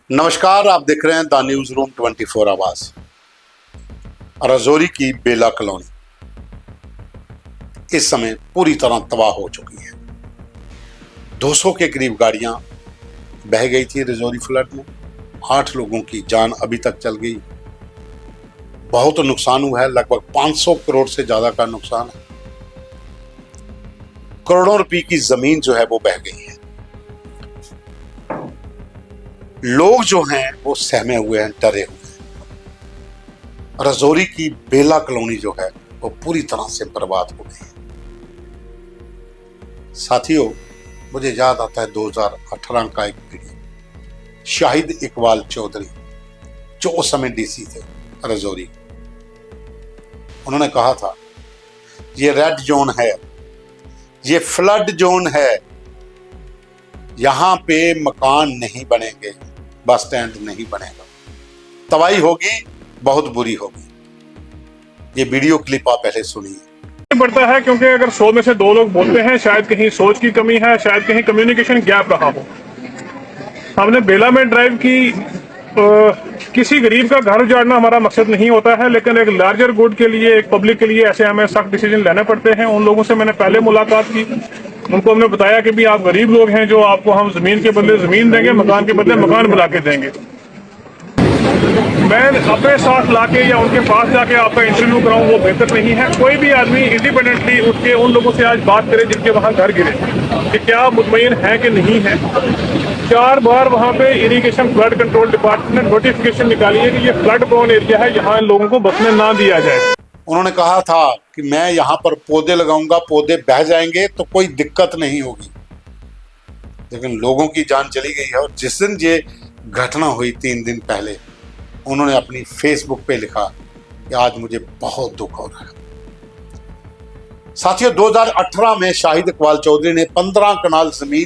नमस्कार, आप देख रहे हैं द न्यूज रूम 24 आवाज। राजौरी की बेला कॉलोनी इस समय पूरी तरह तबाह हो चुकी है। 200 के करीब गाड़ियां बह गई थी राजौरी फ्लड में। 8 लोगों की जान अभी तक चल गई। बहुत नुकसान हुआ है, लगभग 500 करोड़ से ज्यादा का नुकसान है। करोड़ों रुपए की जमीन जो है वो बह गई है। लोग जो हैं वो सहमे हुए हैं, डरे हुए हैं। राजौरी की बेला कॉलोनी जो है वो पूरी तरह से बर्बाद हो गई है। साथियों, मुझे याद आता है 2018 का एक वीडियो। शाहिद इकबाल चौधरी जो उस समय डीसी थे राजौरी, उन्होंने कहा था ये रेड जोन है, ये फ्लड जोन है, यहां पे मकान नहीं बनेंगे, बस स्टैंड नहीं बनेगा, तबाही होगी, बहुत बुरी होगी। ये वीडियो क्लिप आप पहले सुनिए। बढ़ता है क्योंकि अगर 100 में से 2 लोग बोलते हैं, शायद कहीं सोच की कमी है, शायद कहीं कम्युनिकेशन गैप रहा हो। हमने बेला में ड्राइव की। किसी गरीब का घर उजाड़ना हमारा मकसद नहीं होता है, लेकिन एक लार्जर गुड के लिए, एक पब्लिक के लिए ऐसे हमें सख्त डिसीजन लेने पड़ते हैं। उन लोगों से मैंने पहले मुलाकात की, उनको हमने बताया कि भी आप गरीब लोग हैं, जो आपको हम जमीन के बदले जमीन देंगे, मकान के बदले मकान बुला के देंगे। मैं अपने साथ लाके या उनके पास जाके आपका इंटरव्यू कराऊं वो बेहतर नहीं है। कोई भी आदमी इंडिपेंडेंटली उठ के उन लोगों से आज बात करे जिनके वहां घर गिरे कि क्या मुतमईन है कि नहीं है। 4 बार वहां पे इरिगेशन फ्लड कंट्रोल डिपार्टमेंट ने नोटिफिकेशन निकाली है कि ये फ्लड प्रोन एरिया है, यहाँ लोगों को बसने ना दिया जाए। उन्होंने कहा था कि मैं यहां पर पौधे लगाऊंगा, पौधे बह जाएंगे तो कोई दिक्कत नहीं होगी, लेकिन लोगों की जान चली गई है। और जिस दिन ये घटना हुई 3 दिन पहले, उन्होंने अपनी फेसबुक पे लिखा कि आज मुझे बहुत दुख हो रहा है। साथियों, 2018 में शाहिद इकबाल चौधरी ने 15 कनाल जमीन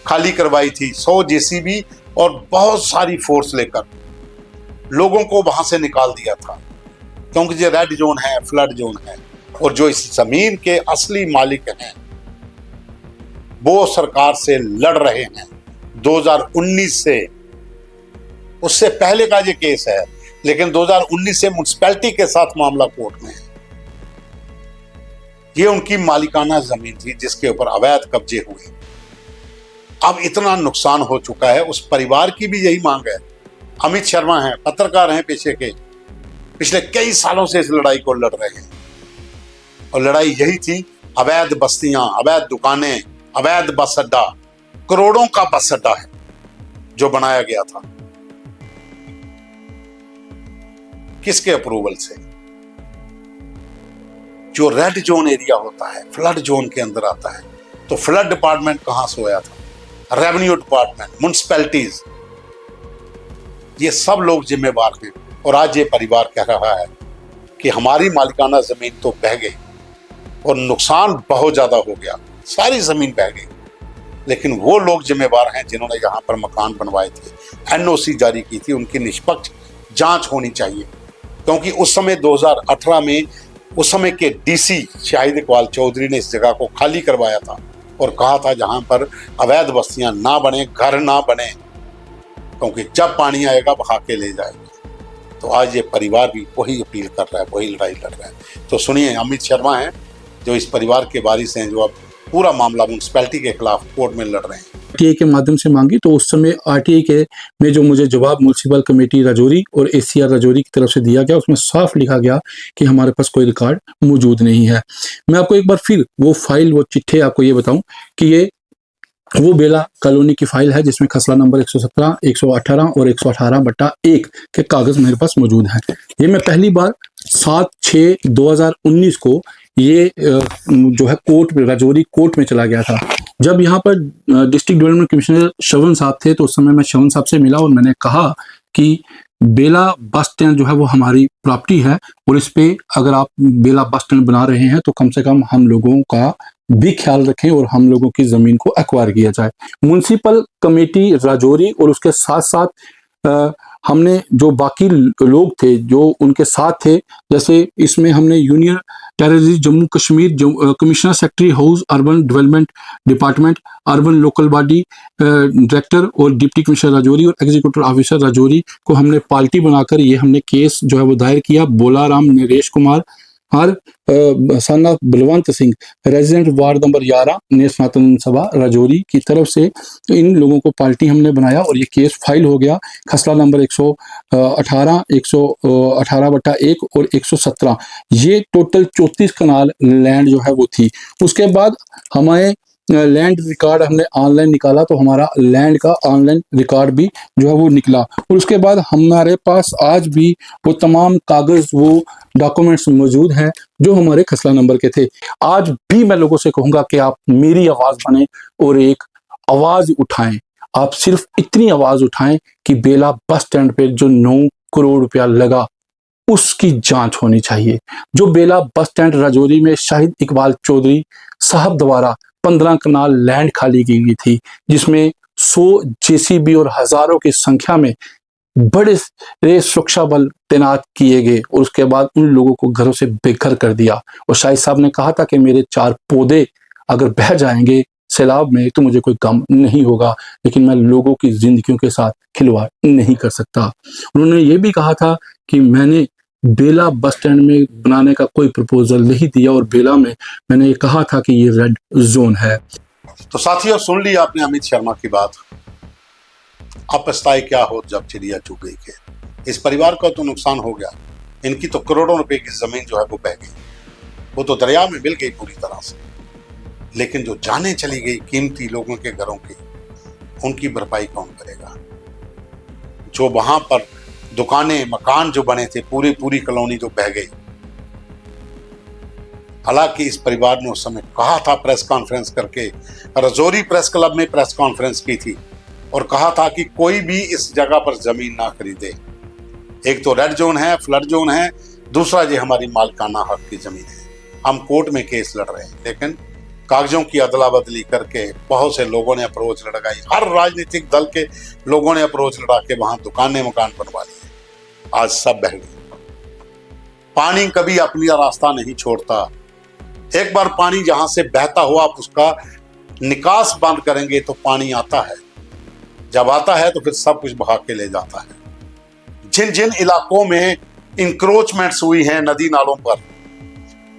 खाली करवाई थी, 100 जेसीबी और बहुत सारी फोर्स लेकर लोगों को वहां से निकाल दिया था, क्योंकि ये रेड जोन है, फ्लड जोन है। और जो इस जमीन के असली मालिक हैं वो सरकार से लड़ रहे हैं 2019 से। उससे पहले का ये केस है, लेकिन 2019 से म्युनिसिपैलिटी के साथ मामला कोर्ट में है। ये उनकी मालिकाना जमीन थी जिसके ऊपर अवैध कब्जे हुए। अब इतना नुकसान हो चुका है, उस परिवार की भी यही मांग है। अमित शर्मा हैं, पत्रकार हैं पेशे के, पिछले कई सालों से इस लड़ाई को लड़ रहे हैं। और लड़ाई यही थी, अवैध बस्तियां, अवैध दुकानें, अवैध बस अड्डा, करोड़ों का बस अड्डा है जो बनाया गया था। किसके अप्रूवल से? जो रेड जोन एरिया होता है, फ्लड जोन के अंदर आता है, तो फ्लड डिपार्टमेंट कहां सोया था? रेवेन्यू डिपार्टमेंट, म्युनिसिपैलिटीज, ये सब लोग जिम्मेवार हैं। और आज ये परिवार कह रहा है कि हमारी मालिकाना जमीन तो बह गई और नुकसान बहुत ज्यादा हो गया, सारी जमीन बह गई, लेकिन वो लोग जिम्मेवार हैं जिन्होंने यहां पर मकान बनवाए थे, एनओसी जारी की थी, उनकी निष्पक्ष जांच होनी चाहिए। क्योंकि उस समय 2018 में उस समय के डीसी शाहिद इकबाल चौधरी ने इस जगह को खाली करवाया था और कहा था जहां पर अवैध बस्तियां ना बने, घर ना बने, क्योंकि जब पानी आएगा बहा के ले जाएगा। तो आज ये परिवार भी वही अपील कर रहा है, वही लड़ाई लड़ रहा है। तो सुनिए, अमित शर्मा हैं जो इस परिवार के वारिस हैं, जो अब पूरा मामला म्युनिसिपैलिटी के खिलाफ कोर्ट में लड़ रहे हैं। आरटीआई के माध्यम से मांगी तो उस समय आरटीआई के में जो मुझे जवाब म्युनिसिपल कमेटी राजौरी और एसीआर राजौरी की तरफ से दिया गया, उसमें साफ लिखा गया कि हमारे पास कोई रिकॉर्ड मौजूद नहीं है। मैं आपको एक बार फिर वो फाइल, वो चिट्ठे आपको ये बताऊं कि ये वो बेला कॉलोनी की फाइल है जिसमें खसला नंबर 117, 118 और 118/1 के कागज मेरे पास मौजूद हैं। ये मैं पहली बार 7/6/2019 को ये जो है कोर्ट में, राजौरी कोर्ट में चला गया था। जब यहाँ पर डिस्ट्रिक्ट डेवलपमेंट कमिश्नर श्रवण साहब थे तो उस समय मैं श्रवण साहब से मिला और मैंने कहा कि बेला बस स्टैंड जो है वो हमारी प्रॉपर्टी है और इस पे अगर आप बेला बस स्टैंड बना रहे हैं तो कम से कम हम लोगों का भी ख्याल रखें और हम लोगों की जमीन को एक्वायर किया जाए। म्युनिसिपल कमेटी राजौरी और उसके साथ साथ हमने जो बाकी लोग थे जो उनके साथ थे, जैसे इसमें हमने union terrorist Jammu Kashmir commissioner secretary house urban development department, urban local body director और डिप्टी कमिश्नर राजौरी और एग्जीक्यूटिव ऑफिसर राजौरी को हमने पार्टी बनाकर ये हमने केस जो है वो दायर किया। बोलाराम नरेश कुमार और son of Balwant Singh resident ward number 11 ने सनातन सभा राजौरी की तरफ से इन लोगों को पार्टी हमने बनाया और ये केस फाइल हो गया। खसला नंबर 118, 118/1 और 117, ये टोटल 34 कनाल लैंड जो है वो थी। उसके बाद हमें लैंड रिकॉर्ड हमने ऑनलाइन निकाला तो हमारा लैंड का ऑनलाइन रिकॉर्ड भी जो है वो निकला और उसके बाद हमारे पास आज भी वो तमाम कागज वो डॉक्यूमेंट्स मौजूद हैं जो हमारे खसला नंबर के थे। आज भी मैं लोगों से कहूँगा कि आप मेरी आवाज़ बने और एक आवाज़ उठाएं। आप सिर्फ इतनी आवाज़ उठाएं कि बेला बस स्टैंड पे जो 9 करोड़ रुपया लगा उसकी जांच होनी चाहिए। जो बेला बस स्टैंड राजौरी में शाहिद इकबाल चौधरी साहब द्वारा 15 कनाल लैंड खाली की गई थी, जिसमें 100 जेसीबी और हजारों की संख्या में बड़े सुरक्षा बल तैनात किए गए और उसके बाद उन लोगों को घरों से बेघर कर दिया। और शाहिद साहब ने कहा था कि मेरे 4 पौधे अगर बह जाएंगे सैलाब में तो मुझे कोई गम नहीं होगा, लेकिन मैं लोगों की जिंदगियों के साथ खिलवाड़ नहीं कर सकता। उन्होंने ये भी कहा था कि मैंने बेला बस स्टैंड में बनाने का कोई प्रपोजल नहीं दिया और बेला में मैंने ये कहा था कि ये रेड जोन है। तो साथियों, सुन ली आपने अमित शर्मा की बात। अब पछताए क्या हो जब चिड़िया चुग गई के। इस परिवार का तो नुकसान हो गया, इनकी तो करोड़ों रुपए की जमीन जो है वो बह गई, वो तो दरिया में मिल गई पूरी तरह से। लेकिन जो जाने चली गई कीमती लोगों के घरों की, उनकी भरपाई कौन करेगा? जो वहां पर दुकानें मकान जो बने थे, पूरी कॉलोनी जो बह गई। हालांकि इस परिवार ने उस समय कहा था प्रेस कॉन्फ्रेंस करके, राजौरी प्रेस क्लब में प्रेस कॉन्फ्रेंस की थी और कहा था कि कोई भी इस जगह पर जमीन ना खरीदे। एक तो रेड जोन है, फ्लड जोन है, दूसरा ये हमारी मालिकाना हक की जमीन है। हम कोर्ट में केस लड़ रहे हैं, लेकिन कागजों की अदला बदली करके बहुत से लोगों ने अप्रोच लड़ाई, हर राजनीतिक दल के लोगों ने अप्रोच लड़ा के वहां दुकानें मकान बनवा लिए। आज सब बह गए। पानी कभी अपनी रास्ता नहीं छोड़ता। एक बार पानी जहां से बहता हुआ आप उसका निकास बंद करेंगे तो पानी आता है। जब आता है तो फिर सब कुछ बहा के ले जाता है। जिन जिन इलाकों में इंक्रोचमेंट्स हुई हैं नदी नालों पर,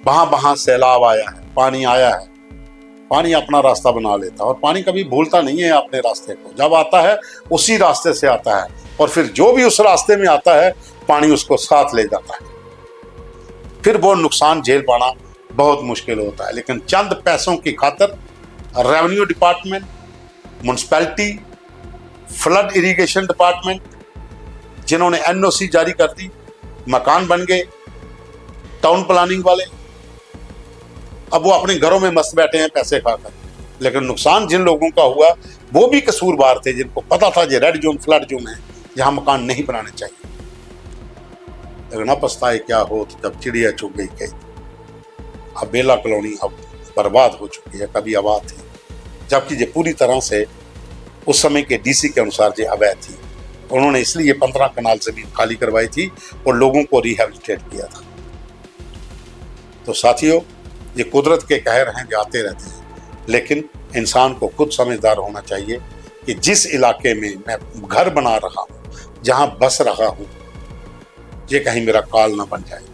वहां सैलाब आया है, पानी आया है। पानी अपना रास्ता बना लेता है और पानी कभी भूलता नहीं है अपने रास्ते को। जब आता है उसी रास्ते से आता है और फिर जो भी उस रास्ते में आता है पानी उसको साथ ले जाता है। फिर वो नुकसान झेल पाना बहुत मुश्किल होता है। लेकिन चंद पैसों की खातिर revenue department, municipality, flood irrigation department, जिन्होंने एनओसी जारी कर दी, मकान बन गए, टाउन प्लानिंग वाले, अब वो अपने घरों में मस्त बैठे हैं पैसे खाकर। लेकिन नुकसान जिन लोगों का हुआ वो भी कसूरवार थे, जिनको पता था ये रेड जोन फ्लड जोन है, यहाँ मकान नहीं बनाने चाहिए। लेकिन अब पछताए क्या हो जब चिड़िया चुग गई कहीं। अब बेला कॉलोनी अब बर्बाद हो चुकी है, कभी आबाद थी, जबकि ये पूरी तरह से उस समय के डीसी के अनुसार ये अवैध थी। उन्होंने इसलिए 15 कनाल जमीन खाली करवाई थी और लोगों को रिहेबिलिटेट किया था। तो साथियों, ये कुदरत के कहर हैं जो आते रहते हैं, लेकिन इंसान को खुद समझदार होना चाहिए कि जिस इलाके में मैं घर बना रहा हूँ, जहाँ बस रहा हूँ, ये कहीं मेरा काल ना बन जाए।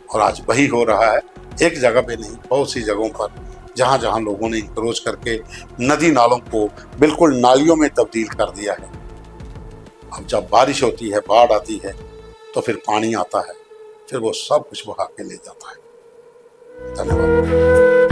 और आज वही हो रहा है, एक जगह पे नहीं, बहुत सी जगहों पर जहाँ जहाँ लोगों ने इंक्रोच करके नदी नालों को बिल्कुल नालियों में तब्दील कर दिया है। अब जब बारिश होती है, बाढ़ आती है, तो फिर पानी आता है, फिर वो सब कुछ बहा के ले जाता है। धन्यवाद।